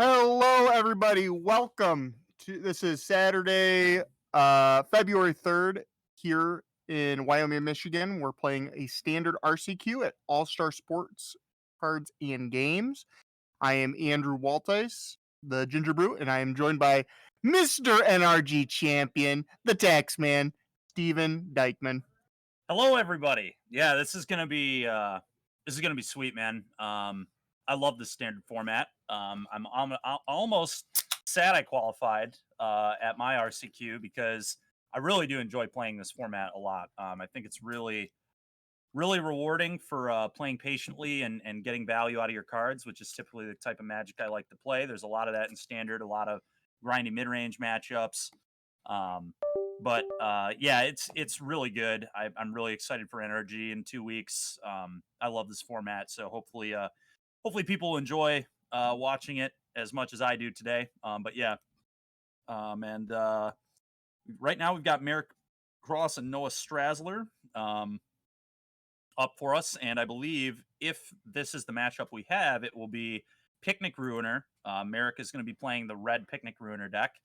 Hello, everybody. Welcome to this is Saturday, February 3rd here in Wyoming, Michigan. We're playing a standard RCQ at All Star Sports Cards and Games. I am Andrew Waltice, the Ginger Brew, and I am joined by Mr. NRG champion, the Taxman, Steven Dykman. Hello, everybody. Yeah, this is gonna be sweet, man. I love the standard format. I'm almost sad I qualified at my RCQ because I really do enjoy playing this format a lot. I think it's really rewarding for playing patiently and getting value out of your cards, which is typically the type of Magic I like to play. There's a lot of that in standard, a lot of grindy mid range matchups. Um, but yeah, it's really good. I'm really excited for NRG in 2 weeks. I love this format, so hopefully people enjoy watching it as much as I do today. But yeah, and right now we've got Merrick Cross and Noah Strasler up for us, and I believe if this is the matchup we have, it will be Picnic Ruiner. Merrick is going to be playing the red Picnic Ruiner deck.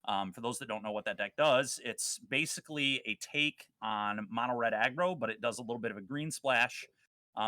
For those that don't know what that deck does, it's basically a take on mono red aggro, but it does a little bit of a green splash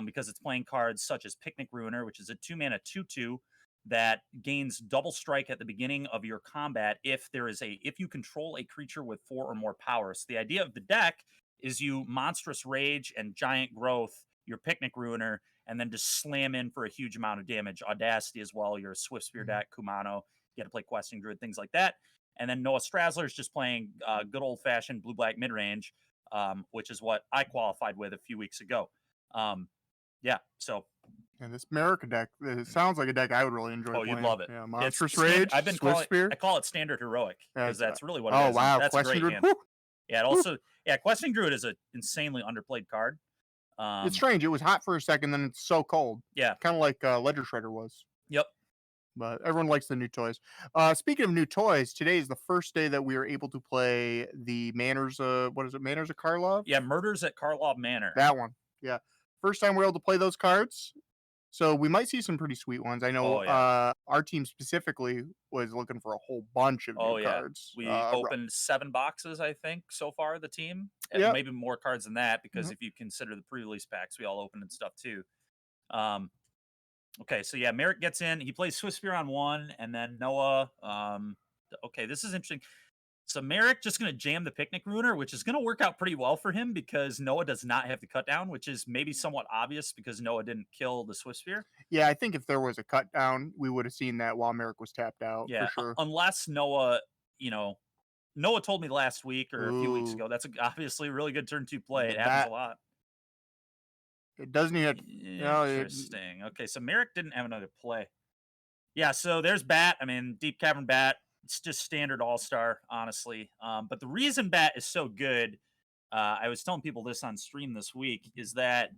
because it's playing cards such as Picnic Ruiner, which is a 2-mana 2/2 that gains double strike at the beginning of your combat if you control a creature with 4 or more power. So the idea of the deck is you monstrous rage and giant growth your Picnic Ruiner and then just slam in for a huge amount of damage. Audacity as well, your Swift Spear deck, Kumano, you got to play Questing Druid, things like that. And then Noah Strasler is just playing good old-fashioned blue-black mid-range, which is what I qualified with a few weeks ago. Yeah, so... And this Merrick deck, it sounds like a deck I would really enjoy playing. you'd love it. Yeah, Monstrous Rage, Swift Spear. I call it Standard Heroic, because that's really what it is. Oh, wow. That's Questing a great Druid. hand. Yeah, it also... Yeah, Questing Druid is an insanely underplayed card. It's strange. It was hot for a second, then it's so cold. Yeah. Kind of like Ledger Shredder was. Yep. But everyone likes the new toys. Speaking of new toys, today is the first day that we are able to play the Manners, what is it, Manners of Karlov? Yeah, Murders at Karlov Manor. That one, yeah. First time we're able to play those cards. So we might see some pretty sweet ones. I know our team specifically was looking for a whole bunch of new cards. We opened 7 boxes, I think, so far, the team. And maybe more cards than that, because if you consider the pre-release packs, we all opened and stuff too. Okay, so yeah, Merrick gets in. He plays Swift Spear on 1, and then Noah. Okay, this is interesting. So Merrick just going to jam the Picnic Ruiner, which is going to work out pretty well for him because Noah does not have the cut down, which is maybe somewhat obvious because Noah didn't kill the Swift Spear. Yeah, I think if there was a cut down, we would have seen that while Merrick was tapped out. Yeah, for sure. Unless Noah, Noah told me last week or a few weeks ago. That's obviously a really good turn 2 play. It happens a lot. It doesn't even. Interesting. Okay, so Merrick didn't have another play. Yeah, so there's Bat. I mean, Deep Cavern Bat. It's just standard all-star, honestly. But the reason Bat is so good, I was telling people this on stream this week, is that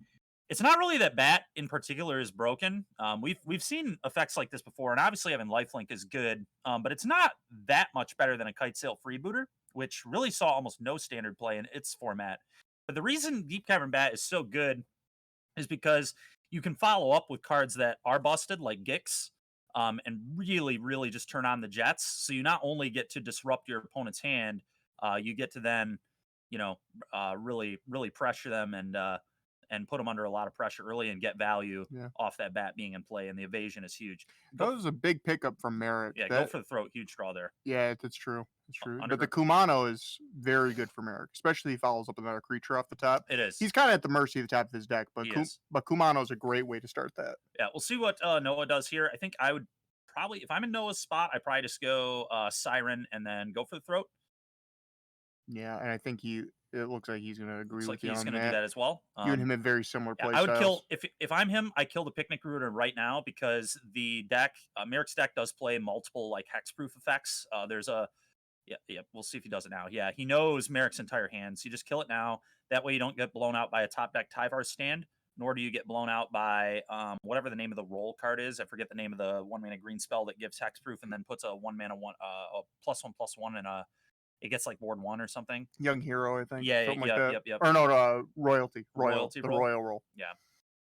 it's not really that Bat in particular is broken. We've seen effects like this before, and obviously having Lifelink is good, but it's not that much better than a Kite Sail Freebooter, which really saw almost no standard play in its format. But the reason Deep Cavern Bat is so good is because you can follow up with cards that are busted, like Gix, and really, really just turn on the jets. So you not only get to disrupt your opponent's hand, you get to then, really, really pressure them and put them under a lot of pressure early and get value off that Bat being in play. And the evasion is huge. That was a big pickup from Merrick. Yeah, go for the throat. Huge draw there. Yeah, that's true. It's true. But the Kumano is very good for Merrick, especially if he follows up another creature off the top. It is. He's kind of at the mercy of the top of his deck, but Kumano is a great way to start that. Yeah, we'll see what Noah does here. I think I would probably, if I'm in Noah's spot, I'd probably just go Siren and then go for the throat. Yeah, and I think it looks like he's going to agree with you on that. He's going to do that as well. You and him have very similar play I would styles. kill, if I'm him, I kill the Picnic Ruiner right now because the deck, Merrick's deck does play multiple like hexproof effects. There's a, we'll see if he does it now. Yeah, he knows Merrick's entire hand, so you just kill it now. That way you don't get blown out by a top deck Tyvar stand, nor do you get blown out by whatever the name of the roll card is. I forget the name of the 1-mana green spell that gives hexproof and then puts a 1-mana a +1/+1 and it gets like board 1 or something. Young Hero, I think. Yeah, something like that. Yep. Or no, Royalty. Royalty the roll? Royal roll. Yeah.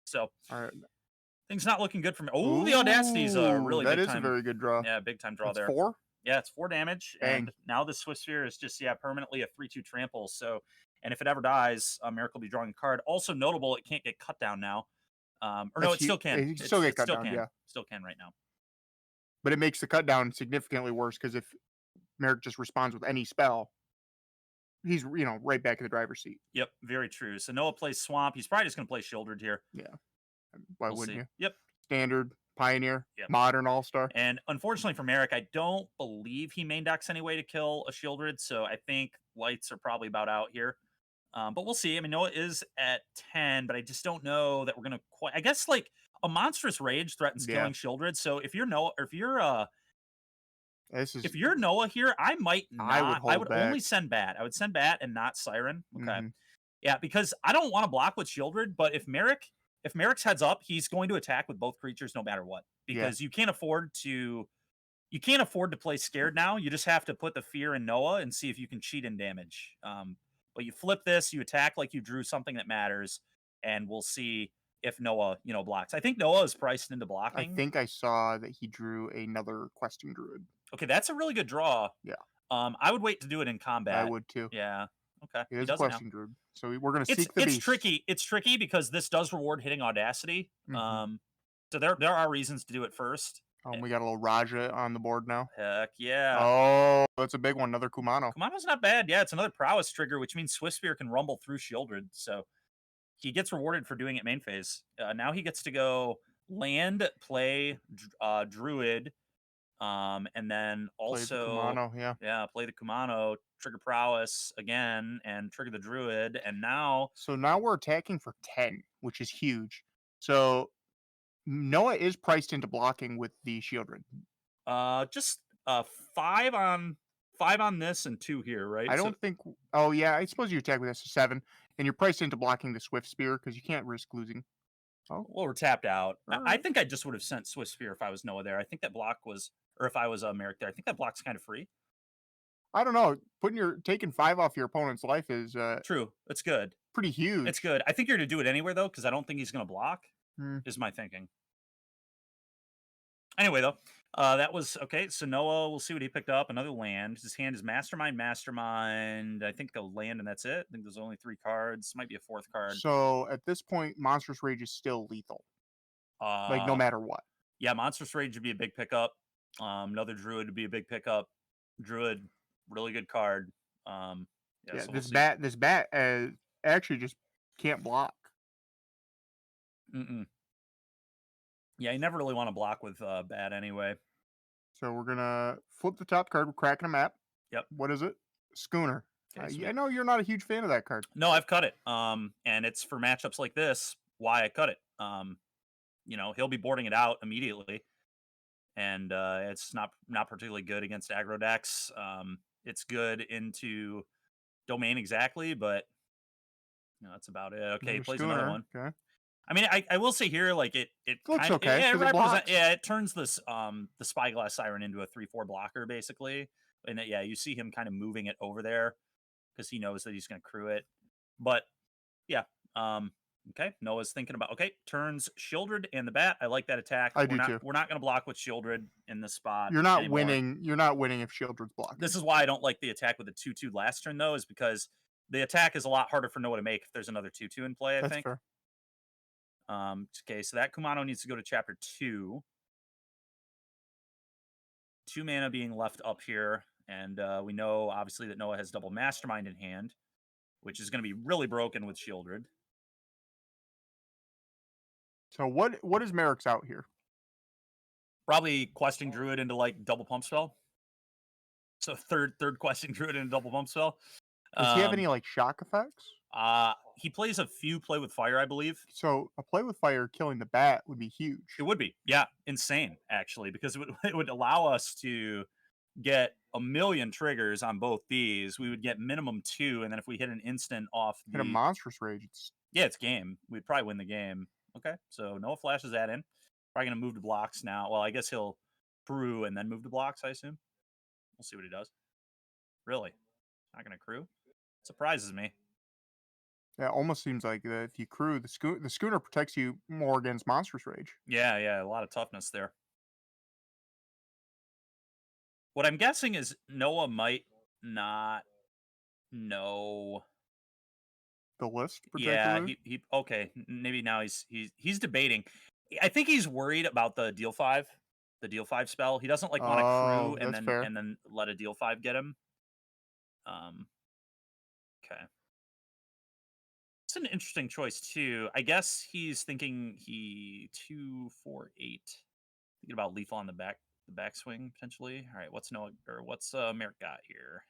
So, all right. Things not looking good for me. Oh, the Audacity's a Ooh, really that big is a time. very good draw. Yeah, big time draw That's there. 4? Yeah, it's 4 damage, Dang. and now the Swift Sphere is just permanently a 3/2 trample. So, and if it ever dies, Miracle will be drawing a card. Also notable, it can't get cut down now. Or no, That's it still can. you can still get It cut still down, can. yeah. Still can right now. But it makes the cut down significantly worse because if Merrick just responds with any spell, he's, right back in the driver's seat. Yep, very true. So Noah plays Swamp. He's probably just going to play Shieldred here. Yeah. Why We'll wouldn't see. you? Yep. Standard, Pioneer, Yep. Modern, All-Star. And unfortunately for Merrick, I don't believe he main decks any way to kill a Shieldred, so I think lights are probably about out here. But we'll see. I mean, Noah is at 10, but I just don't know that we're gonna quite. I guess like a monstrous rage threatens Yeah. killing Shieldred. So if you're Noah, or This is if you're Noah here, I might not. I would hold would back. only send Bat. I would send Bat and not Siren. Okay. Mhm. Yeah, because I don't want to block with Shieldred, but if Merrick's heads up, he's going to attack with both creatures no matter what. Yeah. Because you can't afford to play scared now. You just have to put the fear in Noah and see if you can cheat in damage. But you flip this, you attack like you drew something that matters, and we'll see if Noah, blocks. I think Noah is priced into I blocking. think I saw that he drew another Questing Druid. Okay, that's a really good draw. Yeah. I would wait to do it in combat. I would too. Yeah. Okay. It He is a does it now. Questing Druid. So we're going to seek the It's beast. tricky. It's tricky because this does reward hitting Audacity. Mhm. So there are reasons to do it first. We got a little Raja on the board now. Heck yeah. Oh, that's a big one. Another Kumano. Kumano's not bad. Yeah, it's another prowess trigger, which means Swift Spear can rumble through Shieldred. So he gets rewarded for doing it main phase. Now he gets to go land, play Druid, and then Play the also Kumano, yeah. play the Kumano, trigger prowess again, and trigger the Druid. And now So now we're attacking for 10, which is huge. So Noah is priced into blocking with the Shieldred. just 5 on this and 2 here, right? I don't think. Oh yeah, I suppose you attack with this 7, and you're priced into blocking the Swift Spear because you can't risk losing. Oh, Well, we're tapped out. I alright. think I just would have sent Swiss Spear if I was Noah there. I think that block was, or if I was Merrick there, I think that block's kind of free. I don't know. Taking 5 off your opponent's life is True. It's good. pretty huge. It's good. I think you're to do it anyway, though, because I don't think he's going to block, Hmm. is my thinking. Anyway, though, that was okay. So Noah, we'll see what he picked up. Another land. His hand is Mastermind. I think a land, and that's it. I think there's only 3 cards. Might be a 4th card. So at this point, Monstrous Rage is still lethal, like no matter what. Yeah, Monstrous Rage would be a big pickup. Another Druid would be a big pickup. Druid, really good card. Yeah, so this we'll see. this bat actually just can't block. Mm-mm. Yeah, you never really want to block with Bat anyway. So we're gonna flip the top card. We're cracking a map. Yep. What is it? Schooner. Okay, I know you're not a huge fan of that card. No, I've cut it. And it's for matchups like this why I cut it. He'll be boarding it out immediately, and it's not particularly good against aggro decks. It's good into domain exactly, but that's about it. Okay, he plays another one. Okay. I mean, I will say here, like it Looks kind of okay, 'cause it blocks. it turns this the Spyglass Siren into a 3/4 blocker basically, and you see him kind of moving it over there because he knows that he's going to crew it. But yeah, okay, Noah's thinking about turns Shieldred and the Bat. I like that attack. I do too. We're not going to block with Shieldred in this spot. You're not anymore. winning. You're not winning if Shieldred's blocking. This is why I don't like the attack with the 2/2 last turn though, is because the attack is a lot harder for Noah to make if there's another 2/2 in play. I think. Fair. Okay, so that Kumano needs to go to chapter 2. 2 mana being left up here, and we know obviously that Noah has double Mastermind in hand, which is going to be really broken with Shieldred. So what is Merrick's out here? Probably questing Druid into like double pump spell. So third questing Druid into double pump spell. Does he have any like shock effects? He plays a few play with fire, I believe. So a play with fire killing the bat would be huge. It would be, yeah, insane actually, because it would allow us to get a million triggers on both these. We would get minimum 2, and then if we hit an instant off Hit a Monstrous Rage. It's game. We'd probably win the game. Okay, so Noah flashes that in. Probably gonna move to blocks now. Well, I guess he'll crew and then move to blocks, I assume. We'll see what he does. Really? Not gonna crew? Surprises me. Yeah, it almost seems like that if you crew the schooner protects you more against Monstrous Rage. Yeah, yeah, a lot of toughness there. What I'm guessing is Noah might not know. The list Yeah, particularly. he okay. Maybe now he's debating. I think he's worried about the deal 5 spell. He doesn't like want to crew Oh, that's fair. and then let a deal 5 get him. Um, okay. It's an interesting choice too. I guess he's thinking he 2, 4, 8. Thinking about lethal on the backswing potentially. All right, what's Merrick got here?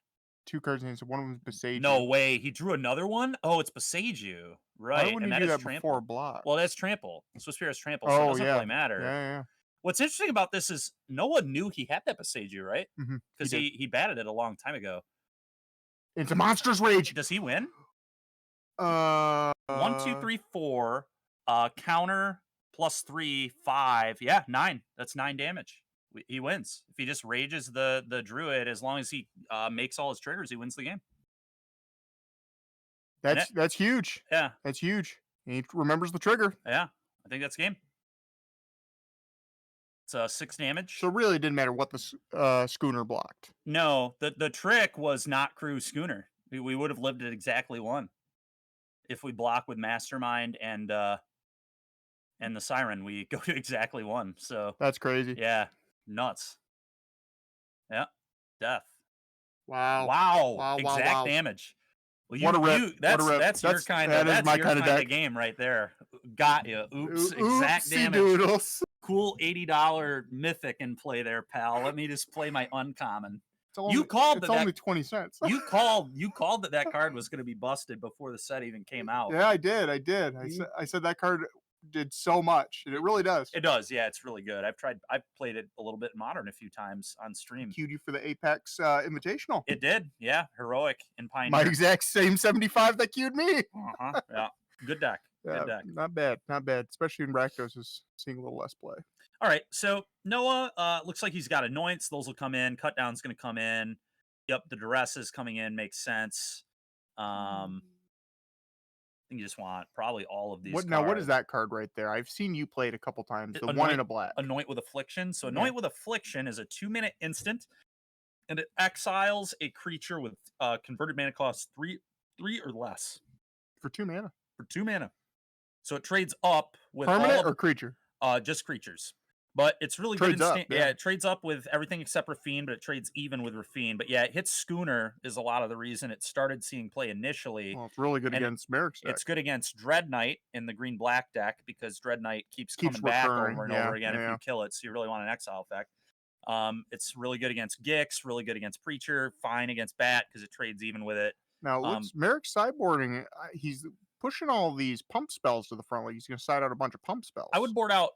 2 cards in hand, so one of them is Besage No You. way. He drew another one? Oh, it's Besage You. Why Right. wouldn't And he that do is that before trample. block? Well, that's trample. Swiss Spear is trample, so it Oh, doesn't really yeah. Yeah, matter. yeah, What's interesting about this is Noah knew he had that Besage You, right? yeah. He Because did. he batted it a long time ago. Into Monstrous Rage! Does he win? Uh, 1, 2, 3, 4. Counter +3, 5. Yeah, 9. That's 9 damage. He wins. If he just rages the druid, as long as he makes all his triggers, he wins the game. And that's huge. yeah, That's huge. He remembers the trigger. yeah. I think that's game. It's 6 damage. So really, it didn't matter what the schooner blocked. No, the trick was not crew schooner. We would have lived at exactly 1 if we block with mastermind and the siren. We go to exactly 1. So That's crazy. yeah, nuts. Yeah, death. Wow. Wow, Wow, wow, exact wow. damage. Well, What a rip. What a rip. that's your That is my kind of deck. game right there. Got you. Oops, exact Oopsie damage. doodles. Cool $80 mythic in play there, pal. Let me just play my uncommon. It's That only 20 cents. you called that card was going to be busted before the set even came out. Yeah, I did. I said that card did so much, and it really does. It does. Yeah, it's really good. I've played it a little bit in Modern a few times on stream. Queued you for the Apex Invitational. It did. Yeah, heroic in Pioneer. My exact same 75 that queued me. Yeah, good deck. Yeah, Good deck. not bad. Not bad. Especially in Rakdos is seeing a little less play. All right, so Noah looks like he's got Annoyance. Those will come in. Cut down's going to come in. Yep, the Duress is coming in. Makes sense. I think you just want probably all of these cards. Now, what is that card right there? I've seen you play it a couple times. The one in a black. Anoint with Affliction. So Anoint with Affliction is a 2-minute instant, and it exiles a creature with converted mana cost 3 or less. For 2 mana. For 2 mana. So it trades up with permanent or creature? Just creatures. But it's really good. Yeah, it trades up with everything except Rafine, but it trades even with Rafine. But yeah, it hits Schooner is a lot of the reason it started seeing play initially. Well, it's really good against Merrick's deck. It's good against Dread Knight in the green-black deck because Dread Knight keeps coming back over and over again if you kill it, so you really want an exile effect. It's really good against Gix, really good against Preacher, fine against Bat because it trades even with it. Now, Merrick's sideboarding, he's pushing all these pump spells to the front. Like he's going to side out a bunch of pump spells. I would board out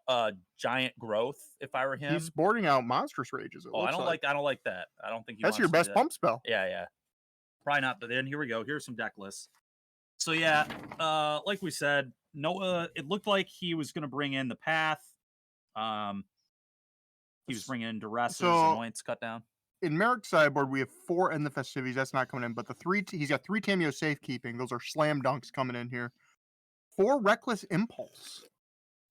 Giant Growth if I were him. He's boarding out Monstrous Rages. I don't like that. I don't think that's your best pump spell. Yeah. Probably not. But then here we go. Here's some deck lists. So yeah, like we said, Noah. It looked like he was going to bring in the Path. He was bringing in Duresses, Annoyance, Cut Down. In Merrick's sideboard, we have 4 in the festivities. That's not coming in, but the 3 he's got 3 Tameo safekeeping. Those are slam dunks coming in here. 4 Reckless Impulse.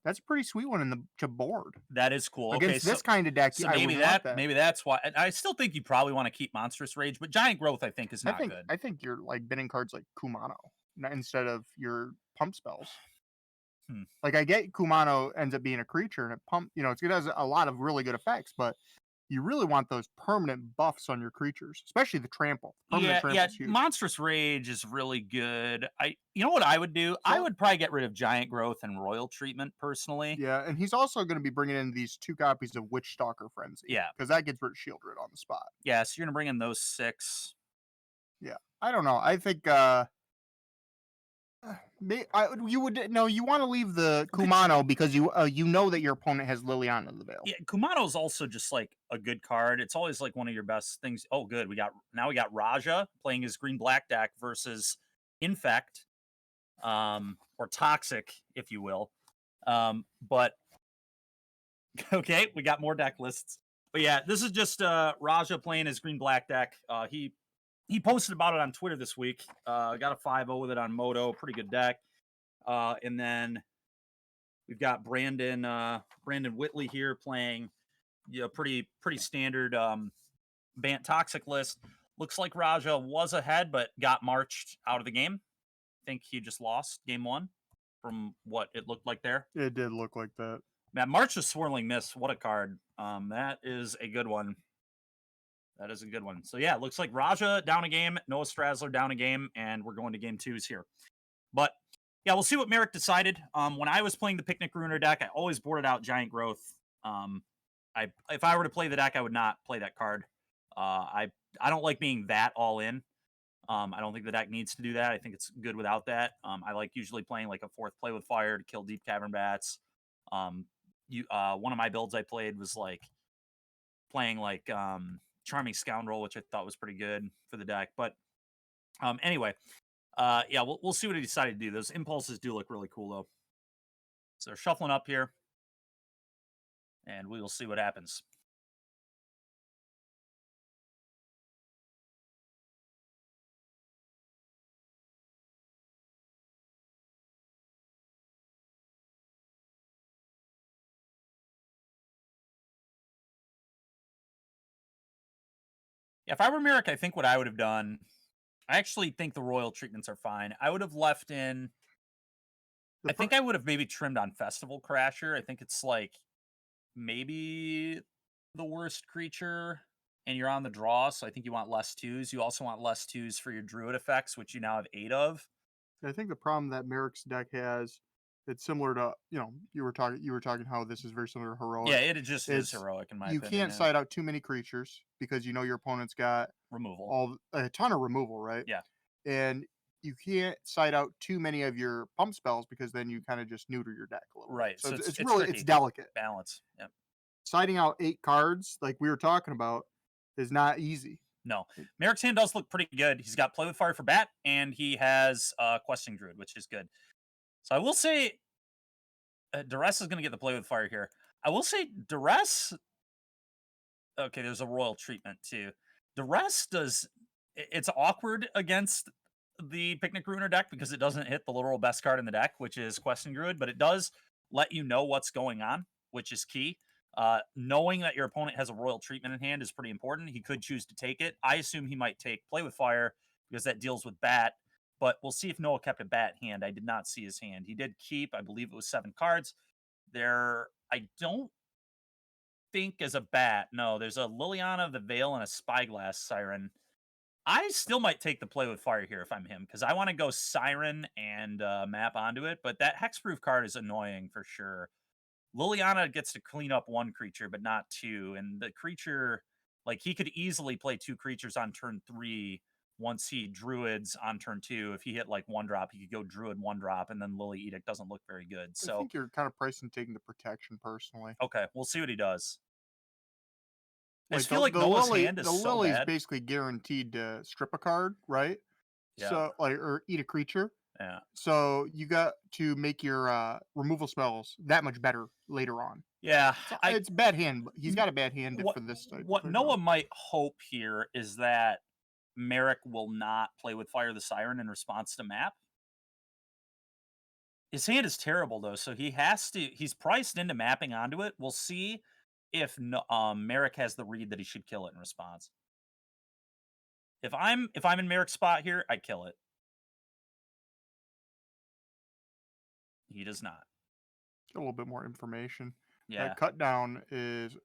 That's a pretty sweet one to board. That is cool. Against this kind of deck, so maybe that's why. I still think you probably want to keep Monstrous Rage, but Giant Growth I think is not good. I think you're like binning cards like Kumano instead of your pump spells. Like I get Kumano ends up being a creature and it has a lot of really good effects, but you really want those permanent buffs on your creatures, especially the trample. Monstrous Rage is really good. You know what I would do? I would probably get rid of Giant Growth and Royal Treatment personally. Yeah, and he's also going to be bringing in these 2 copies of Witch Stalker Frenzy. Yeah, because that gets rid of Shield Rid on the spot. Yeah, so you're going to bring in those 6. Yeah, I don't know. I think you want to leave the Kumano because you know that your opponent has Liliana of the Veil. Yeah, Kumano is also just like a good card. It's always like one of your best things. Oh, good. We got Raja playing his green-black deck versus Infect, or Toxic, if you will. But okay, we got more deck lists. But yeah, this is just Raja playing his green-black deck. He he posted about it on Twitter this week. Got a 5-0 with it on Moto, pretty good deck. And then we've got Brandon Whitley here playing, pretty standard Bant Toxic list. Looks like Raja was ahead, but got marched out of the game. I think he just lost game 1 from what it looked like there. It did look like that. Man, March of Swirling Mist, what a card. That is a good one. That is a good one. So yeah, it looks like Raja down a game, Noah Strasler down a game, and we're going to game 2s here. But yeah, we'll see what Merrick decided. When I was playing the Picnic Ruiner deck, I always boarded out Giant Growth. If I were to play the deck, I would not play that card. I don't like being that all in. I don't think the deck needs to do that. I think it's good without that. I like usually playing like a 4th Play with Fire to kill Deep Cavern Bats. One of my builds I played was like playing like Charming Scoundrel, which I thought was pretty good for the deck. But anyway, yeah, we'll see what he decided to do. Those impulses do look really cool though. So they're shuffling up here, and we will see what happens. If I were Merrick, I think what I would have done, I actually think the royal treatments are fine. I would have left in, I think I would have maybe trimmed on Festival Crasher. I think it's like maybe the worst creature, and you're on the draw, so I think you want less 2s. You also want less 2s for your Druid effects, which you now have 8 of. I think the problem that Merrick's deck has, it's similar to, you were talking how this is very similar to Heroic. Yeah, it just is Heroic in my opinion. You can't side out too many creatures because your opponent's got removal. A ton of removal, right? Yeah. And you can't side out too many of your pump spells because then you kind of just neuter your deck a little right bit. So it's really tricky. it's delicate. Balance. Yeah. Siding out 8 cards like we were talking about is not easy. No. Merrick's hand does look pretty good. He's got Play with Fire for Bat, and he has Questing Druid, which is good. So I will say Duress is going to get the Play with Fire here. I will say Duress... Okay, there's a royal treatment too. Duress does... It's awkward against the Picnic Ruiner deck because it doesn't hit the literal best card in the deck, which is Questing Druid, but it does let you know what's going on, which is key. Knowing that your opponent has a royal treatment in hand is pretty important. He could choose to take it. I assume he might take Play with Fire because that deals with Bat, but we'll see if Noah kept a Bat hand. I did not see his hand. He did keep, I believe it was 7 cards. I don't think as a Bat. No, there's a Liliana, the Veil, and a Spyglass Siren. I still might take the Play with Fire here if I'm him, because I want to go Siren and map onto it, but that Hexproof card is annoying for sure. Liliana gets to clean up 1 creature, but not 2, and the creature, like, he could easily play 2 creatures on turn 3 once he Druids on turn 2. If he hit, like, 1-drop, he could go Druid 1-drop, and then Lily Edict doesn't look very good. So I think you're kind of pricing taking the protection, personally. Okay, we'll see what he does. I Like just feel like Noah's hand is so the Lily's bad. basically guaranteed to strip a card, right? Yeah. So, or eat a creature. Yeah. So you got to make your removal spells that much better later on. Yeah. So it's bad hand. He's got a bad hand for this type. What Noah might hope here is that Merrick will not Play with Fire the Siren in response to map. His hand is terrible though, so he's priced into mapping onto it. We'll see if Merrick has the read that he should kill it in response. If I'm in Merrick's spot here, I kill it. He does not. A little bit more information. Yeah. That cut down is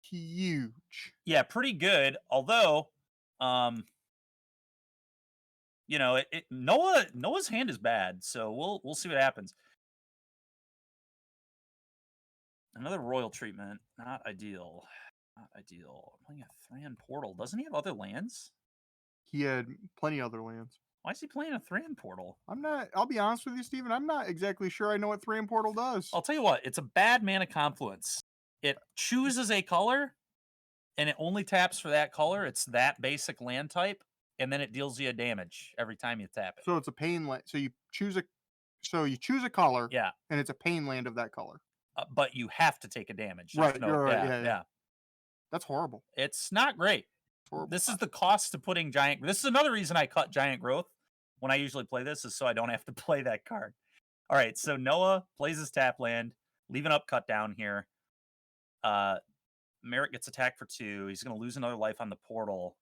huge. Yeah, pretty good. Although, Noah's hand is bad, so we'll see what happens. Another royal treatment, not ideal. Not ideal. I'm playing a Thran Portal. Doesn't he have other lands? He had plenty of other lands. Why is he playing a Thran Portal? I'll be honest with you, Steven. I'm not exactly sure I know what Thran Portal does. I'll tell you what, it's a bad mana confluence. It chooses a color, and it only taps for that color. It's that basic land type, and then it deals you a damage every time you tap it. So it's a pain land. So you choose a color. Yeah. And it's a pain land of that color. But you have to take a damage. Right. You're right. Yeah. Yeah. That's horrible. It's not great. horrible. This is the cost to putting giant. This is another reason I cut giant growth when I usually play this, is so I don't have to play that card. All right, so Noah plays his tap land, leaving up cut down here. Merrick gets attacked for 2. He's going to lose another life on the portal.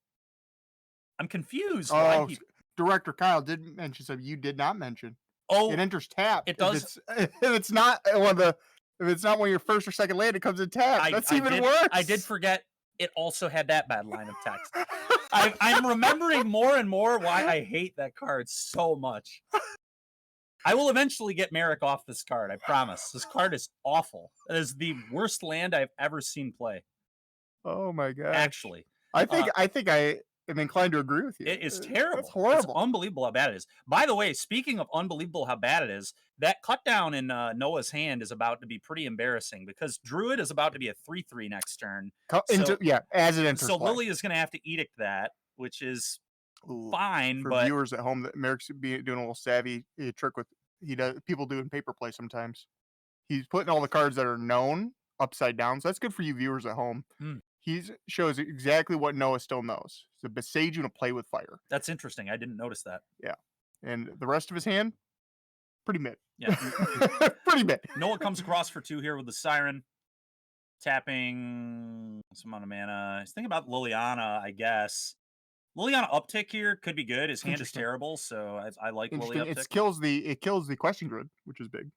I'm confused why Oh, he. Director Kyle did mention something you did not mention. Oh, It enters tapped. it does. If it's not one of the, if it's not one of your first or second land, it comes in tapped. That's even worse. I did forget it also had that bad line of text. I'm remembering more and more why I hate that card so much. I will eventually get Merrick off this card. I promise. This card is awful. It is the worst land I've ever seen play. Oh my god! Actually, I think I am inclined to agree with you. it is terrible. It's horrible. It's unbelievable how bad it is. By the way, speaking of unbelievable how bad it is, that cut down in Noah's hand is about to be pretty embarrassing because Druid is about to be a 3/3 next turn. As it enters. So play. Lily is going to have to edict that, which is Ooh, fine. For but viewers at home, that Merrick's doing a little savvy trick with people do in paper play sometimes. He's putting all the cards that are known upside down, so that's good for you viewers at home. He shows exactly what Noah still knows. So Besage and a play with fire. That's interesting. I didn't notice that. Yeah, and the rest of his hand, pretty mid. Yeah, pretty mid. Noah comes across for 2 here with the Siren, tapping some amount of mana. He's thinking about Liliana, I guess. Liliana uptick here could be good. His hand is terrible, so I like Lily uptick. It kills the question grid, which is big.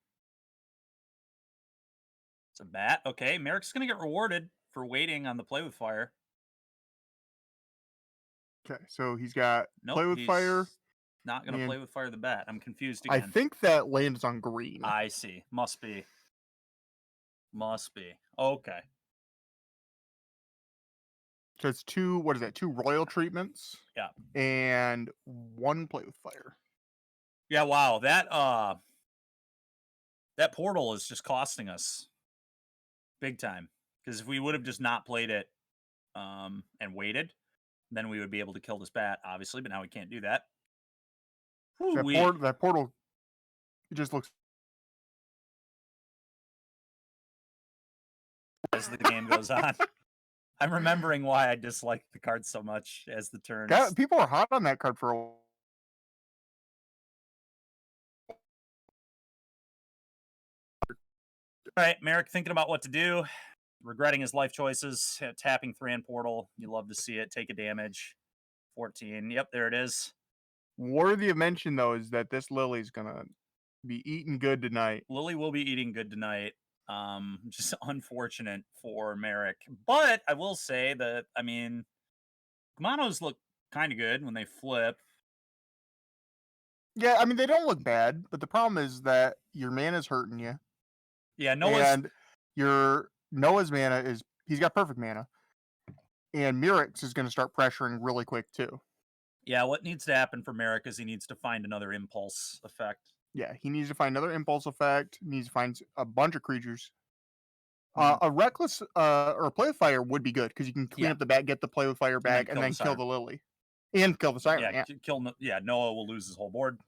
It's a bat. Okay, Merrick's gonna get rewarded for waiting on the play with fire. Okay, so he's got play with fire. Not gonna play with fire the bat. I'm confused again. I think that land is on green. I see. Must be. Okay. So it's 2. What is that? 2 royal treatments. Yeah. And 1 play with fire. Yeah. Wow. That portal is just costing us big time. Because if we would have just not played it, and waited, then we would be able to kill this bat, obviously. But now we can't do that. That portal, it just looks. As the game goes on. I'm remembering why I dislike the card so much as the turns. People are hot on that card for a while. All right, Merrick thinking about what to do, regretting his life choices, tapping Thran Portal. You love to see it. Take a damage. 14. Yep, there it is. Worthy of mention, though, is that this Lily's going to be eating good tonight. Lily will be eating good tonight. Just unfortunate for Merrick. But I will say that, I mean, Kumanos look kind of good when they flip. Yeah, I mean, they don't look bad, but the problem is that your mana's hurting you. Yeah, Noah's mana he's got perfect mana. And Merrick's is going to start pressuring really quick, too. Yeah, what needs to happen for Merrick is he needs to find another impulse effect. Yeah, he needs to find another impulse effect. He needs to find a bunch of creatures. A reckless or a play with fire would be good because you can clean up the bat, get the play with fire back, and then kill the Lily. And kill the Siren. Noah will lose his whole board.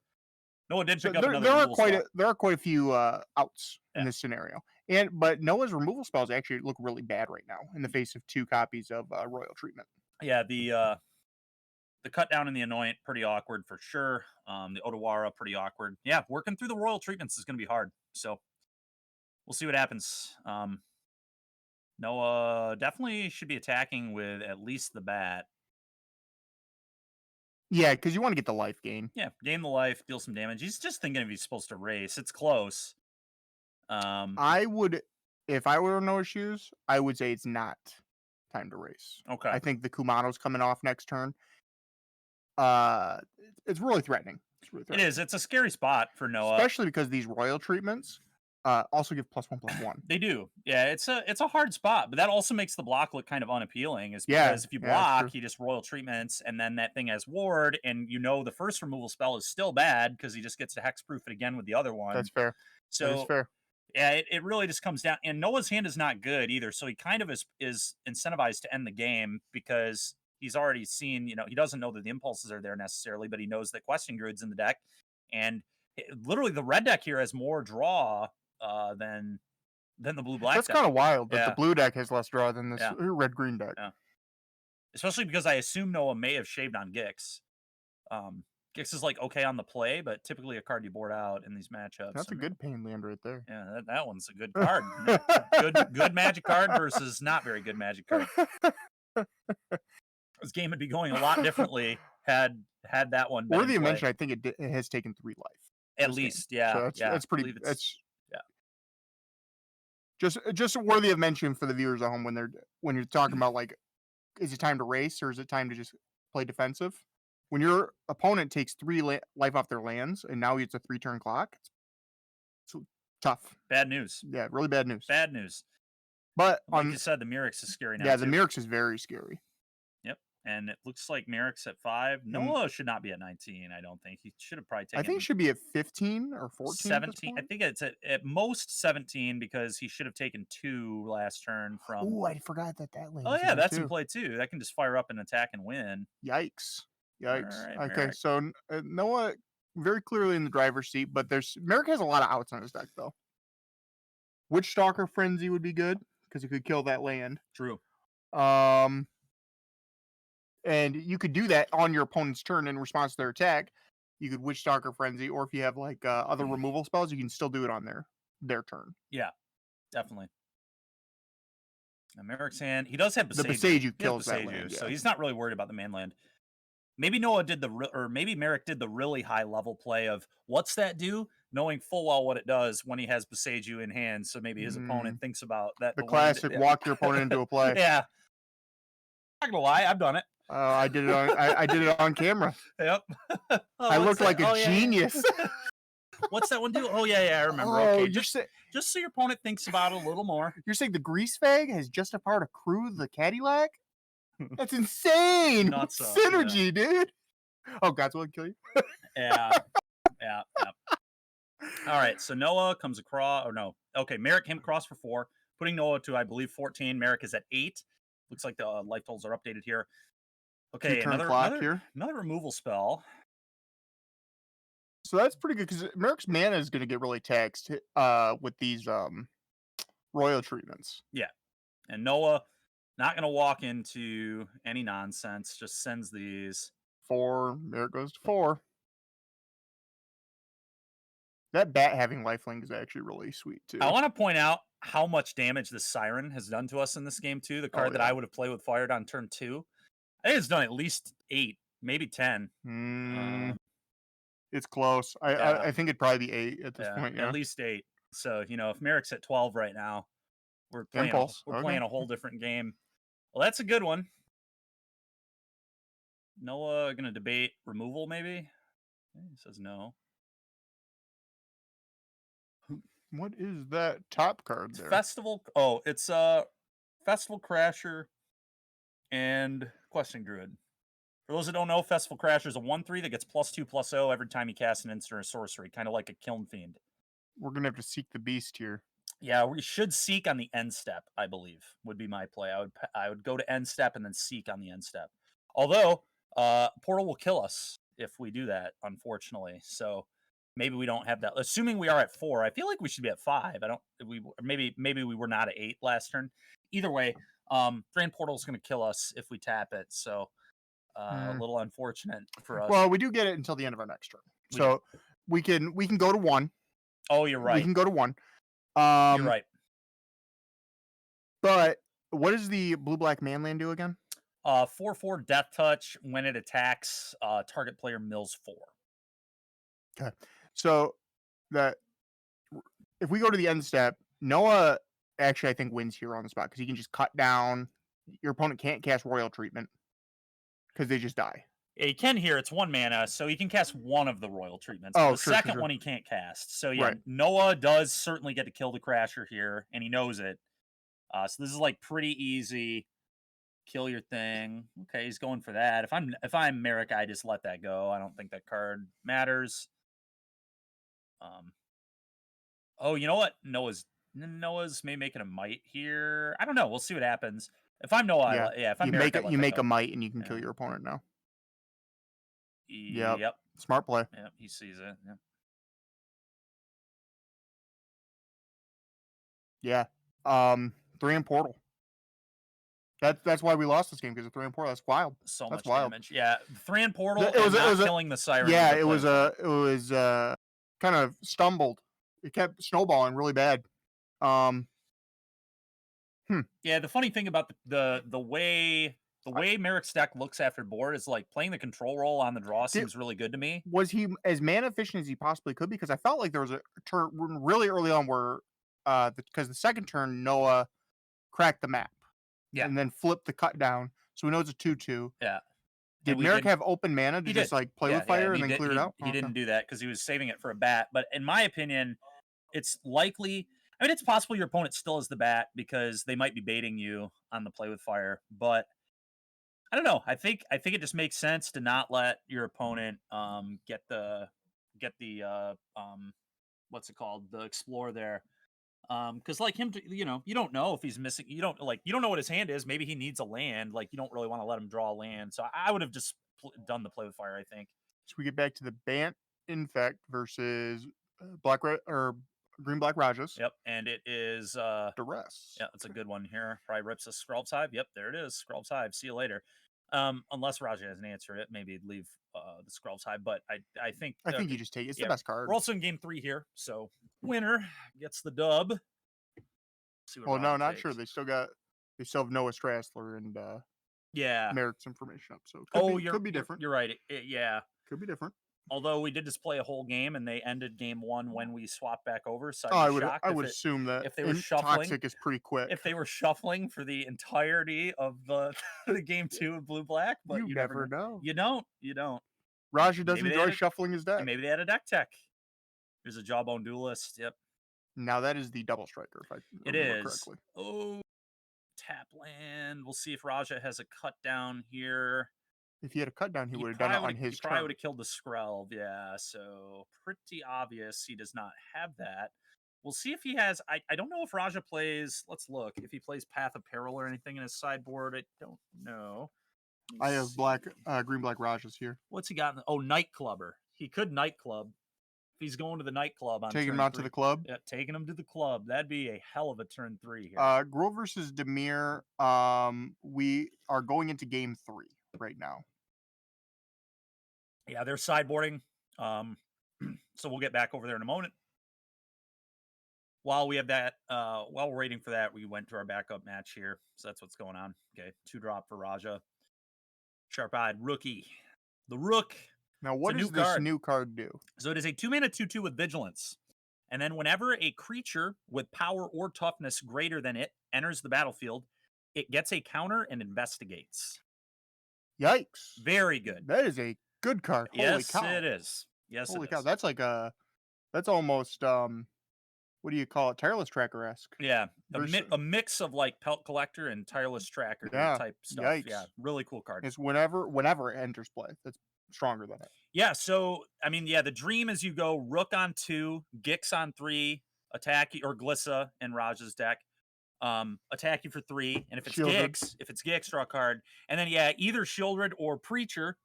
Noah did pick up there another removal spell. There are quite a few outs in this scenario. But Noah's removal spells actually look really bad right now in the face of 2 copies of Royal Treatment. Yeah, the cut down and the Anoint, pretty awkward for sure. The Otawara, pretty awkward. Yeah, working through the Royal Treatments is going to be hard. So we'll see what happens. Noah definitely should be attacking with at least the bat. Yeah, because you want to get the life gain. Yeah, gain the life, deal some damage. He's just thinking if he's supposed to race. It's close. I would, if I were in Noah's shoes, I would say it's not time to race. Okay. I think the Kumano's coming off next turn. It's really threatening. It is. It's a scary spot for Noah, especially because these royal treatments also give +1/+1. They do. Yeah, it's a hard spot, but that also makes the block look kind of unappealing. Is because if you block, he just royal treatments, and then that thing has ward, and the first removal spell is still bad because he just gets to hexproof it again with the other one. That's fair. So that is fair. Yeah, it really just comes down. And Noah's hand is not good either, so he kind of is incentivized to end the game because he's already seen, he doesn't know that the impulses are there necessarily, but he knows that Questing Druid's in the deck. And literally the red deck here has more draw than the blue-black deck. That's kind of wild, but the blue deck has less draw than this red-green deck. Yeah. especially because I assume Noah may have shaved on Gix. Gix is like okay on the play, but typically a card you board out in these matchups. That's a good pain land right there. Yeah, that one's a good card. good Magic card versus not very good Magic card. This game would be going a lot differently had that one been Worthy in of play. mention, I think it has taken 3 life. At least, yeah. So that's pretty. That's just worthy of mention for the viewers at home when you're talking about like, is it time to race or is it time to just play defensive? When your opponent takes 3 life off their lands and now it's a 3-turn clock, it's tough. bad news. Yeah, really bad news. Bad news. But like you said, the Mirrex is scary now. Yeah, the Mirrex is very scary. Yep. And it looks like Mirrex at 5. Noah should not be at 19, I don't think. He should have probably taken I think he should be at 15 or 14. 17. I think it's at most 17 because he should have taken 2 last turn from. Oh, I forgot that lane. Oh, yeah, that's in play too. That can just fire up and attack and win. Yikes. Right, okay, Merrick. so Noah very clearly in the driver's seat, but Merrick has a lot of outs on his deck, though. Witchstalker Frenzy would be good because he could kill that land. True. And you could do that on your opponent's turn in response to their attack. You could Witchstalker Frenzy, or if you have like other removal spells, you can still do it on their turn. Yeah, definitely. Merrick's hand, he does have the Besage kills that land, so he's not really worried about the mainland. Maybe Noah did maybe Merrick did the really high level play of what's that do, knowing full well what it does when he has Besage in hand. So maybe his opponent thinks about that. The classic walk your opponent into a play. Yeah, not gonna lie, I've done it. I did it on I did it on camera. Yep. I looked like a genius. What's that one do? Oh yeah, I remember. Okay, just so your opponent thinks about it a little more. You're saying the Grease Fag has just a part of crew the Cadillac? That's insane. Nuts synergy, dude. Oh, God's will kill you. Yeah. All right, so Noah comes across, or no. Okay, Merrick came across for 4, putting Noah to, I believe, 14. Merrick is at 8. Looks like the life totals are updated here. Okay, another removal spell. So that's pretty good because Merrick's mana is going to get really taxed with these royal treatments. Yeah, and Noah not going to walk into any nonsense. Just sends these 4. Merrick goes to 4. That bat having lifelink is actually really sweet too. I want to point out how much damage the Siren has done to us in this game too. The card that I would have played with fired on turn 2. I think it's done at least 8, maybe 10. It's close. I think it'd probably be 8 at this point. Yeah, at least 8. So if Merrick's at 12 right now, we're playing playing a whole different game. Well, that's a good one. Noah gonna debate removal maybe. He says no. What is that top card there? Festival. Oh, it's Festival Crasher and Questing Druid. For those that don't know, Festival Crasher is a 1/3 that gets +2/+0 every time you cast an instant or sorcery, kind of like a Kiln Fiend. We're gonna have to seek the beast here. Yeah, we should seek on the end step, I believe, would be my play. I would go to end step and then seek on the end step. Although, Portal will kill us if we do that, unfortunately. So maybe we don't have that. Assuming we are at 4, I feel like we should be at 5. Maybe we were not at 8 last turn. Either way, Drain Portal is going to kill us if we tap it. So a little unfortunate for us. Well, we do get it until the end of our next turn, so we can go to 1. Oh, you're right. We can go to 1. You're right. But what does the blue-black manland do again? 4/4 Death Touch. When it attacks, target player mills 4. Okay, so that if we go to the end step, Noah actually I think wins here on the spot because he can just cut down. Your opponent can't cast Royal Treatment because they just die. Yeah, he can here. It's 1 mana, so he can cast one of the Royal Treatments. Oh, the second one he can't cast. So yeah, right. Noah does certainly get to kill the Crasher here, and he knows it. So this is like pretty easy. Kill your thing. Okay, he's going for that. If I'm Merrick, I just let that go. I don't think that card matters. Oh, you know what? Noah's maybe making a might here. I don't know. We'll see what happens. If I'm Noah, if I'm Merrick, you make a might and you can kill your opponent now. Yep. Smart play. Yep, he sees it. Yep. Yeah. 3 and Portal. That's why we lost this game, because of 3 and Portal. That's wild. So That's much wild. damage. Yeah, Thran Portal It and was not a killing the Siren. yeah, Was the it play was with kind of stumbled. It kept snowballing really bad. Hmm. Yeah, the funny thing about the way Merrick's deck looks after board is like playing the control role on the draw Did, seems really good to me. was he as mana efficient as he possibly could? Because I felt like there was a turn really early on where, because the second turn Noah cracked the map, Yeah. and then flipped the cut down, so we know it's a 2/2. Yeah. Did Merrick have open mana to He just did. like play with fire and then clear it out? He didn't do that because he was saving it for a bat. But in my opinion, it's likely. I mean, it's possible your opponent still has the bat because they might be baiting you on the play with fire. But I don't know. I think it just makes sense to not let your opponent get the what's it called, the explore there. Because like him, you don't know if he's missing. You don't know what his hand is. Maybe he needs a land. Like you don't really want to let him draw a land. So I would have just done the play with fire. I think. So we get back to the Bant Infect versus Black or Green Black Rajas. Yep, and it is Duress. Yeah, that's a good one here. Probably rips a Scrub's Hive. Yep, there it is. Scrub's Hive. See you later. Unless Raja hasn't answered it, maybe leave the Scrub's Hive. But I think you just take it. It's the best card. We're also in game 3 here, so winner gets the dub. See what well, no, Raja not takes. sure. They still have Noah Strassler and yeah, Merrick's information up, so it could be different. You're right. Yeah, could be different. Although we did just play a whole game and they ended game 1 when we swapped back over. So I would assume that if they were shuffling, Toxic is pretty quick. If they were shuffling for the entirety of the game 2 of Blue Black, but you never know. You don't. Raja does enjoy shuffling his deck. Maybe they had a deck tech. There's a Jawbone Duelist. Yep. Now that is the double striker, if I remember correctly. Oh, tap land. We'll see if Raja has a cut down here. If he had a cut down, he would have done it on his turn. He probably would have killed the Skrelv. Yeah, so pretty obvious he does not have that. We'll see if he has. I don't know if Raja plays. Let's look. If he plays Path of Peril or anything in his sideboard, I don't know. I have green black Rajas here. What's he got? Nightclubber. He could Nightclub. If he's going to the nightclub on taking him out to the club. Yeah, taking him to the club. That'd be a hell of a turn 3 here. Grove versus Demir. We are going into game 3 right now. Yeah, they're sideboarding. So we'll get back over there in a moment. While we have that, while we're waiting for that, we went to our backup match here. So that's what's going on. Okay, 2-drop for Raja. Sharp-eyed Rookie. The Rook. Now, what does this new card do? So it is a 2-mana 2/2 with Vigilance. And then whenever a creature with power or toughness greater than it enters the battlefield, it gets a counter and investigates. Yikes. Very good. That is a good card. Holy cow. It is. Yes, Holy it cow. is. That's like that's almost, what do you call it? Tireless Tracker-esque. Yeah. A mix of like Pelt Collector and Tireless Tracker type stuff. Yikes. Yeah. Really cool card. It's whenever it enters play. That's stronger than it. Yeah. So, I mean, yeah, the dream is you go Rook on 2, Gix on 3, attack or Glissa in Raj's deck. Attack you for 3, and if it's Gix, draw a card. And then either Shieldred or Preacher,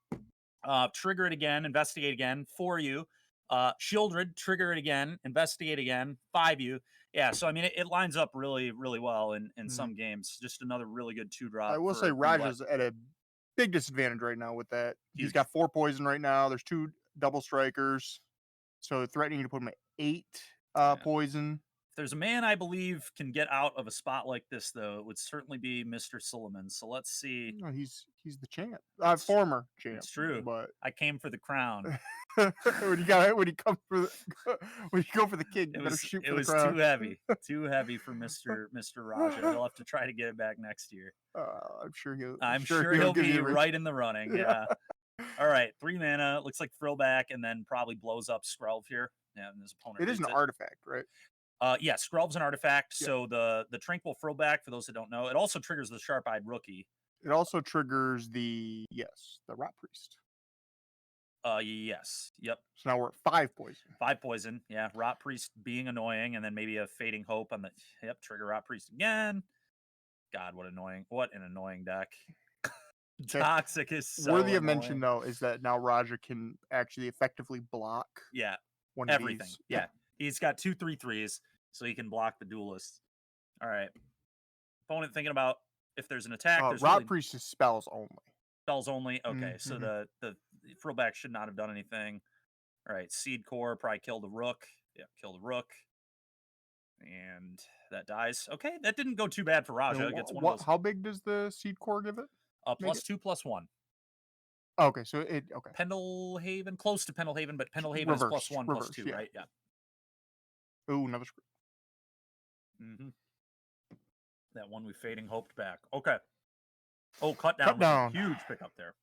trigger it again, investigate again for you. Shieldred, trigger it again, investigate again, 5 you. Yeah, so I mean it lines up really, really well in some games. Just another really good 2-drop. I will say Raja's at a big disadvantage right now with that. He's got 4 poison right now. There's 2 double strikers. So threatening to put him at 8 poison. If there's a man I believe can get out of a spot like this, though, it would certainly be Mr. Solomon. So let's see. No, he's the champ. Former champ. It's true. But I came for the crown. when you go for the king, you better shoot for the crown. It was too heavy for Mr. Raja. He'll have to try to get it back next year. I'm sure he'll be right in the running. Yeah. All right, 3 mana. Looks like Thrillback, and then probably blows up Skrelv here. Yeah, and his opponent. It is an artifact, right? Yeah, Skrelv's an artifact. Yeah. So the Tranquil Thrillback, for those that don't know, it also triggers the Sharp-eyed Rookie. It also triggers the Rot Priest. Yes. Yep. So now we're at 5 poison. 5 poison. Yeah. Rot Priest being annoying, and then maybe a Fading Hope on the trigger Rot Priest again. God, what an annoying deck. Toxic is so worthy of mention though is that now Raja can actually effectively block everything. Yeah. He's got 2 3/3s, so he can block the duelists. All right. Opponent thinking about If there's an attack, there's Rot really Priest is spells only. spells only. Okay, so Mm-hmm. the Frillback should not have done anything. All right, Seed Core probably kill the Rook. Yeah, kill the Rook. And that dies. Okay, that didn't go too bad for Raja. It gets one of those How big does the Seed Core give it? Make it? +2/+1. Okay, so it okay. Pendlehaven, close to Pendlehaven, but Pendlehaven is Reverse, +1/+2, yeah. right? Yeah. Ooh, another screw. Mm-hmm. That one we fading hoped back. Okay. Oh, cut down Cut was a down. huge pickup there.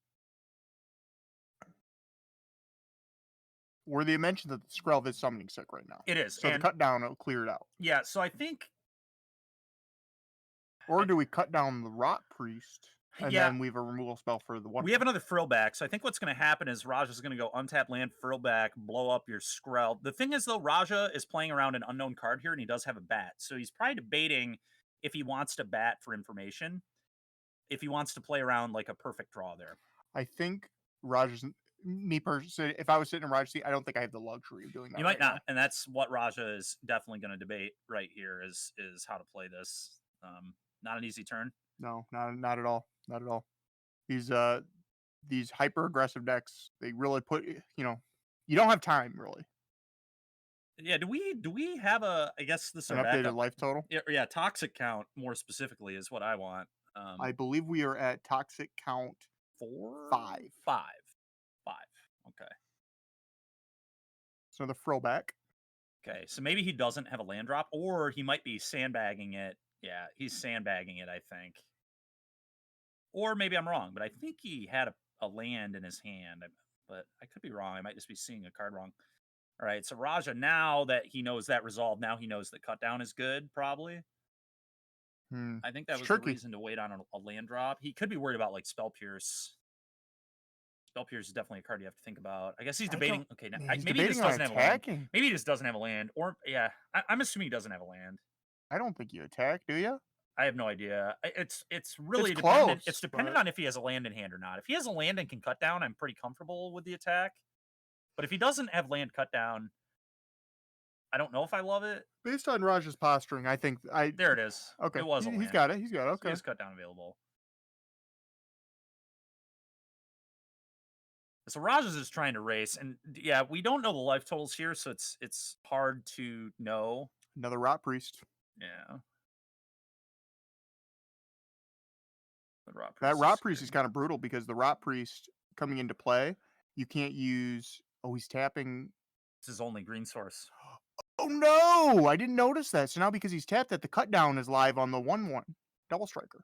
Worthy of mention that the Skrelv is summoning sick right now. It is. So the cut down will clear it out. Yeah, so I think. Or do we cut down the Rot Priest and Yeah. then we have a removal spell for the one? We have another Frillback, so I think what's going to happen is Raja's going to go untap land, Frillback, blow up your Skrell. The thing is, though, Raja is playing around an unknown card here, and he does have a bat. So he's probably debating if he wants to bat for information, if he wants to play around like a perfect draw there. I think Raja's, me personally, if I was sitting in Raja's seat, I don't think I have the luxury of doing that. You might right not, now. and that's what Raja is definitely going to debate right here is how to play this. Not an easy turn. No, not at all. Not at all. These hyper aggressive decks, they really put you don't have time really. Yeah, do we have I guess this is An our updated backup. life total? Yeah, toxic count more specifically is what I want. I believe we are at toxic count 5. Okay. So the Frillback. Okay, so maybe he doesn't have a land drop, or he might be sandbagging it. Yeah, he's sandbagging it, I think. Or maybe I'm wrong, but I think he had a land in his hand. But I could be wrong. I might just be seeing a card wrong. All right, so Raja, now that he knows that resolve, now he knows that cut down is good, probably. I think that was tricky. the reason to wait on a land drop. He could be worried about like Spell Pierce. Spell Pierce is definitely a card you have to think about. I guess he's debating. Okay, now, maybe he just doesn't have a land. Maybe he just doesn't have a land. Or yeah, I'm assuming he doesn't have a land. I don't think you attack, do you? I have no idea. It's really dependent. Close, it's dependent on if he has a land in hand or not. If he has a land and can cut down, I'm pretty comfortable with the attack. But if he doesn't have land cut down, I don't know if I love it. Based on Raja's posturing, I think there it is. Okay, it was. He's got it. He's got it. Okay, so he has cut down available. So Raja's is trying to race, and yeah, we don't know the life totals here, so it's hard to know. Another Rot Priest. Yeah. That Rot Priest is kind of brutal because the Rot Priest coming into play, you can't use. Oh, he's tapping. It's his only green source. Oh no! I didn't notice that. So now because he's tapped that, the cut down is live on the 1/1 double striker.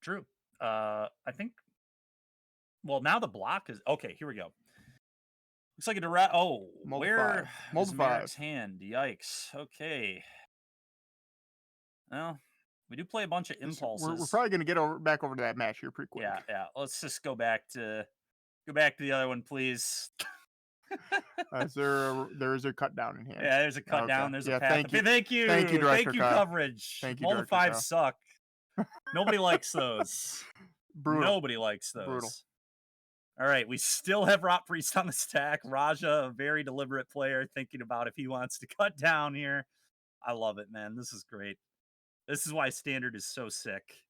True. I think. Well, now the block is okay. Here we go. Looks like a direct. Oh, where is Merrick's hand? Yikes. Okay. Well, we do play a bunch of impulses. We're probably going to get back over to that match here pretty quick. Yeah. Let's just go back to the other one, please. There is a cut down in here. Yeah, there's a cut down. There's a path. Thank you. Thank you, Director Kyle. coverage. Thank you, All the 5 suck. Nobody likes those. Brutal. Nobody likes those. Brutal. All right, we still have Rot Priest on the stack. Raja, a very deliberate player, thinking about if he wants to cut down here. I love it, man. This is great. This is why Standard is so sick.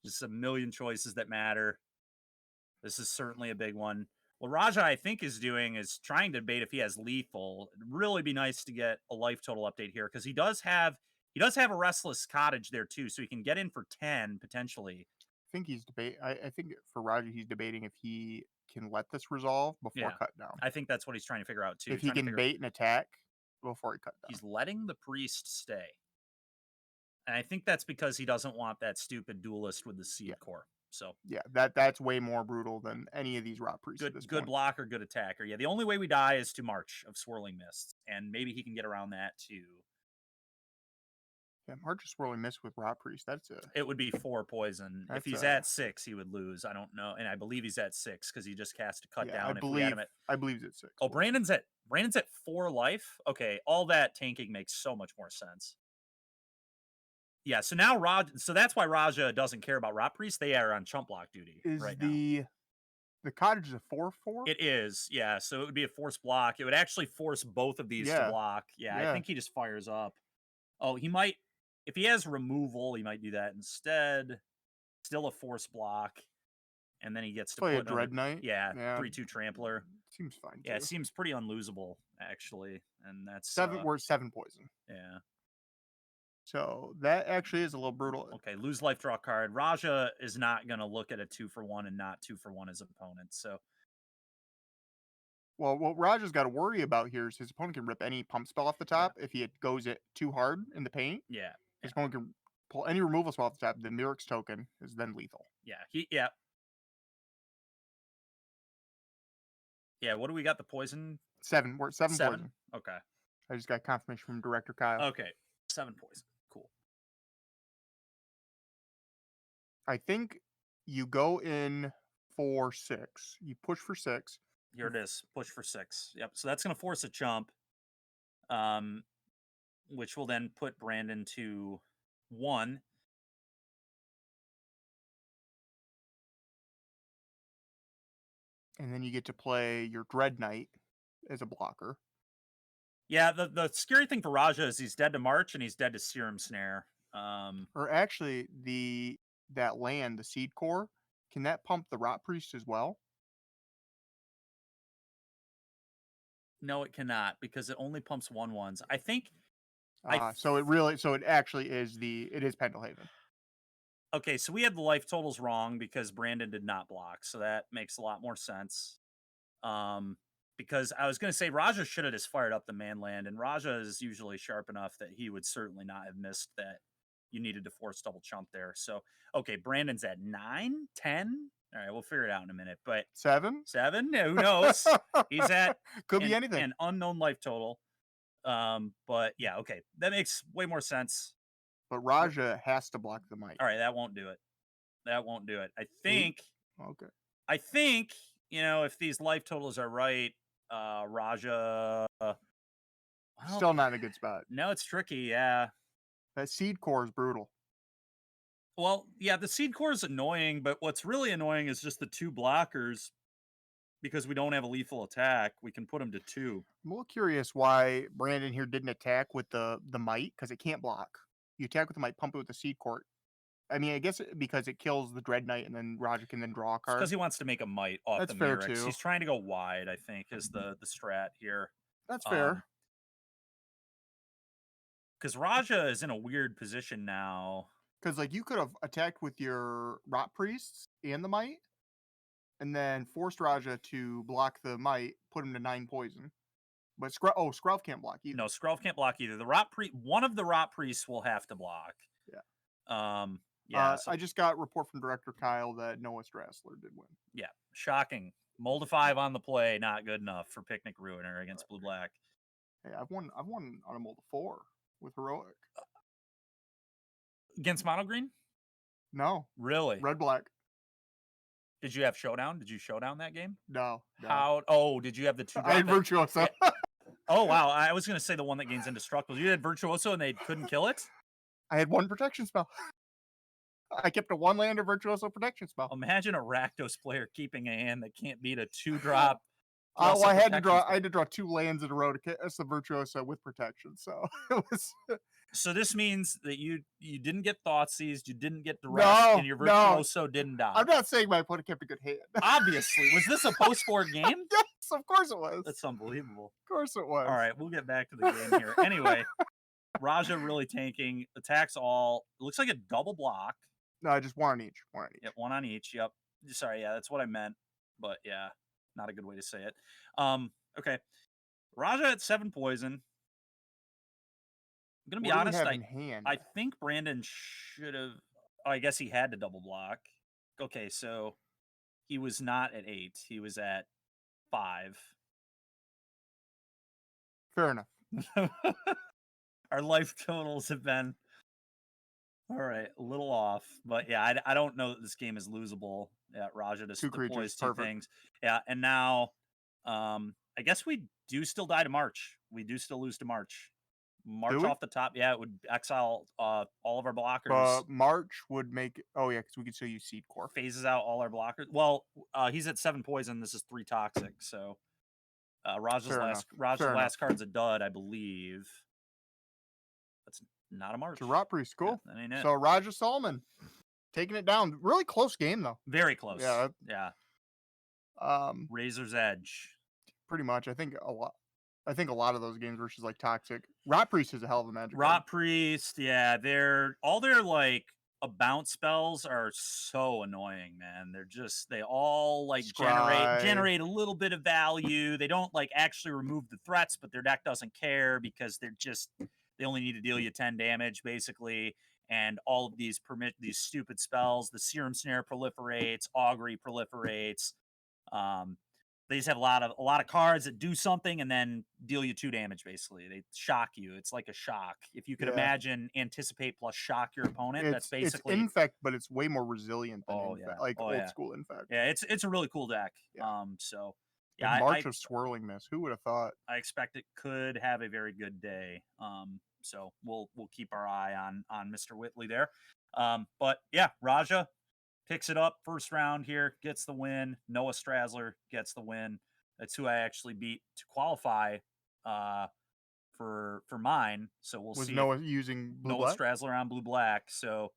Just a million choices that matter. This is certainly a big one. What Raja, I think, is doing is trying to debate if he has lethal. It'd really be nice to get a life total update here because he does have a Restless Cottage there too, so he can get in for 10 potentially. I think he's I think for Raja, he's debating if he can let this resolve before cut down. I think that's what he's trying to figure out too. If he can bait an attack before he cut down. He's letting the priest stay. And I think that's because he doesn't want that stupid duelist with the Seed Core. So yeah, that's way more brutal than any of these Rot Priests. Good blocker, good attacker. Yeah, the only way we die is to March of Swirling Mists, and maybe he can get around that too. Yeah, March of Swirling Mist with Rot Priest. It would be 4 poison. If he's at 6, he would lose. I don't know, and I believe he's at 6 because he just cast a cut down. I believe he's at 6. Oh, Brandon's at 4 life. Okay, all that tanking makes so much more sense. Yeah, so now that's why Raja doesn't care about Rot Priest. They are on chump block duty right now. The cottage is a 4/4? It is, yeah. So it would be a force block. It would actually force both of these to block. Yeah, I think he just fires up. Oh, he might. If he has removal, he might do that instead. Still a force block, and then he gets to Play a put another Dread Knight. yeah, Yeah. 3/2 trampler. Seems fine Yeah, it too. seems pretty unlosable actually, and that's 7 we're 7 poison. yeah. So that actually is a little brutal. Okay, lose life, draw card. Raja is not going to look at a 2-for-1 and not 2-for-1 his opponent. So Well, what Raja's got to worry about here is his opponent can rip any pump spell off the top if he goes it too hard in the paint. yeah, His opponent can pull any removal spell off the top. The Mirac's token is then lethal. yeah. What do we got? The poison 7. We're at 7 7. poison. Okay, I just got confirmation from Director Kyle. okay, 7 poison. Cool. I think you go in for 6. You push for 6. Here it is. Push for 6. Yep. So that's going to force a chump, which will then put Brandon to 1. And then you get to play your Dread Knight as a blocker. Yeah. The scary thing for Raja is he's dead to March and he's dead to Serum Snare. Or actually, that land, the Seed Core, can that pump the Rot Priest as well? No, it cannot because it only pumps 1/1s. I think. So it actually is Pendelhaven. Okay, so we had the life totals wrong because Brandon did not block, so that makes a lot more sense. Because I was going to say Raja should have just fired up the manland, and Raja is usually sharp enough that he would certainly not have missed that you needed to force double chump there. So, okay, Brandon's at 9, 10. All right, we'll figure it out in a minute. But 7? 7? Yeah, who knows? He's at Could be anything. an unknown life total. But yeah, okay, that makes way more sense. But Raja has to block the might. All right, that won't do it. That won't do it. I think. 8? Okay. I think, if these life totals are right, Raja. Well, Still not in a good spot. No, it's tricky. Yeah. That Seed Core is brutal. Well, yeah, the Seed Core is annoying, but what's really annoying is just the 2 blockers. Because we don't have a lethal attack, we can put him to 2. I'm a little curious why Brandon here didn't attack with the might, because it can't block. You attack with the might, pump it with the Seed Core. I mean, I guess because it kills the Dread Knight, and then Raja can then draw a card. Because he wants to make a might off That's the fair Mirrors. too. He's trying to go wide, I think, is the strat here. That's fair. Because Raja is in a weird position now. Because you could have attacked with your Rot Priests and the might, and then forced Raja to block the might, put him to 9 poison. But Skrelv can't block either. No, Skrelv can't block either. One of the Rot Priests will have to block. Yeah. So I just got a report from Director Kyle that Noah Strassler did win. Yeah, shocking. Mold of 5 on the play, not good enough for Picnic Ruiner against Blue Black. Hey, I've won on a mold of 4 with Heroic. Against Mono Green? No. Really? Red Black. Did you have Showdown? Did you Showdown that game? No. How? Oh, did you have the 2? I had Virtuoso. Yeah. Oh, wow. I was going to say the one that gains indestructible. You had Virtuoso and they couldn't kill it? I had 1 protection spell. I kept a 1-lander Virtuoso protection spell. Imagine a Rakdos player keeping a hand that can't beat a 2-drop. I had to draw 2 lands in a row to cast the Virtuoso with protection. So it was. So this means that you didn't get Thoughtseized, you didn't get Duress, and your Virtuoso didn't die. I'm not saying my opponent kept a good hand. Obviously. Was this a post-board game? Yes, of course it was. That's unbelievable. Of course it was. All right, we'll get back to the game here. Anyway, Raja really tanking, attacks all. It looks like a double block. No, just 1 on each. 1 on each. Yep, 1 on each. Yep. Sorry, yeah, that's what I meant. But yeah, not a good way to say it. Okay. Raja at 7 poison. I'm gonna be honest. I think Brandon should have. Oh, I guess he had to double block. Okay, so he was not at 8. He was at 5. Fair enough. Our life totals have been all right, a little off, but yeah, I don't know that this game is losable. Yeah, Raja just 2 creatures, 2 perfect. things. Yeah, and now, I guess we do still die to March. We do still lose to March. March off the top. Yeah, it would exile all of our blockers. March would make. Oh yeah, because we could still use Seed Core. Phases out all our blockers. Well, he's at 7 poison. This is 3 toxic. So Raja's last card's a dud, I believe. Not a March. To Rot Priest. Yeah, Cool. that ain't it. So Raja Solomon taking it down. Really close game though. Very close. Yeah. Yeah. Um, Razor's edge. pretty much. I think a lot of those games versus like Toxic. Rot Priest is a hell of a magic card. Rot Priest, yeah, all their like bounce spells are so annoying, man. They all like Scry. generate a little bit of value. They don't like actually remove the threats, but their deck doesn't care because they only need to deal you 10 damage basically. And all of these stupid spells, the Serum Snare proliferates, Augury proliferates. They just have a lot of cards that do something and then deal you 2 damage. Basically, they shock you. It's like a shock. If you could imagine anticipate plus shock your opponent, that's basically it's Infect, but it's way more resilient than Oh, Infect, yeah. like Oh, old yeah. school Infect. yeah, it's a really cool deck. Yeah. So And yeah, March of Swirling Mist. Who would have thought? I expect it could have a very good day. So we'll keep our eye on Mr. Whitley there. But yeah, Raja picks it up first round here, gets the win. Noah Strasler gets the win. That's who I actually beat to qualify for mine. So we'll Was see. Noah using blue Noah black? Strasler on blue black. So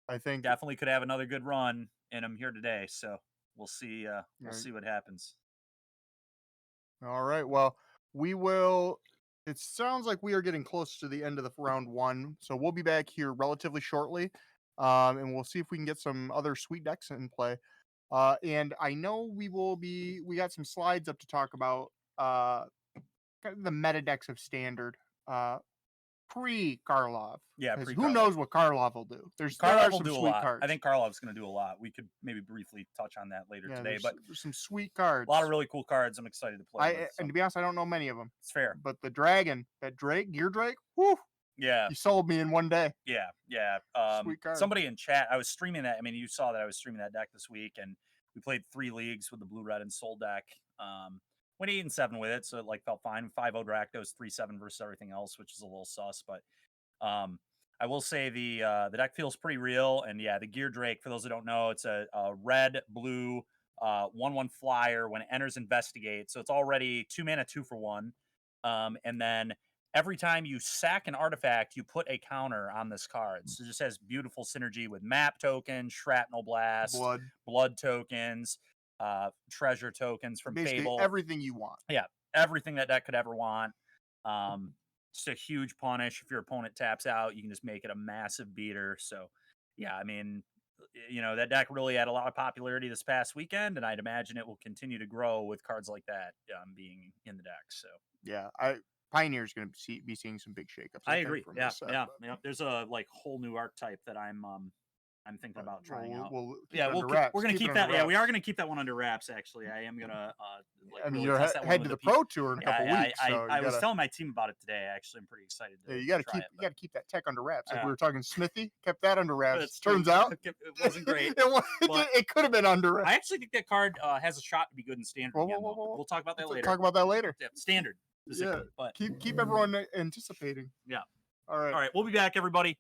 I think definitely could have another good run in him here today. So we'll see. We'll see what happens. All right. Well, we will. It sounds like we are getting close to the end of the round one, so we'll be back here relatively shortly, and we'll see if we can get some other sweet decks in play. And I know we got some slides up to talk about kind of the meta decks of standard pre-Karlov. Yeah, Because pre-Karlov. who knows what Karlov will do? There are Karlov will some do a sweet lot. cards. I think Karlov's going to do a lot. We could maybe briefly touch on that later today, but there's some sweet cards. a lot of really cool cards I'm excited to play with. And to be honest, I don't know many of them. It's fair. But the dragon, Gear Drake, whoo! Yeah. You sold me in one day. Yeah. Sweet card. Somebody in chat, I was streaming that. I mean, you saw that I was streaming that deck this week, and we played 3 leagues with the blue, red, and soul deck. Went 8-7 with it, so it like felt fine. 5-0 Dractos, 3-7 versus everything else, which is a little sus, but I will say the deck feels pretty real. And yeah, the Gear Drake, for those who don't know, it's a red, blue, 1/1 flyer. When it enters Investigate, so it's already 2 mana, 2 for 1. And then every time you sack an artifact, you put a counter on this card. So it just has beautiful synergy with map tokens, shrapnel blast, blood tokens, treasure tokens from basically Fable. Everything you want. Yeah, everything that deck could ever want. Just a huge punish. If your opponent taps out, you can just make it a massive beater. So yeah, I mean, that deck really had a lot of popularity this past weekend, and I'd imagine it will continue to grow with cards like that being in the deck. So yeah, Pioneer's going to be seeing some big shakeups. I agree. Yeah. There's a whole new archetype that I'm thinking about trying out. We're gonna keep that. Yeah, we are gonna keep that one under wraps. Actually, I am gonna. You're head to the pro tour in a couple weeks. I was telling my team about it today. Actually, I'm pretty excited. You got to keep that tech under wraps. Like we were talking Smithy, kept that under wraps. Turns out it wasn't great. It could have been under wraps. I actually think that card has a shot to be good in standard. We'll talk about that later. Talk about that later. Yeah, standard. Yeah, but keep everyone anticipating. Yeah. All right. We'll be back, everybody.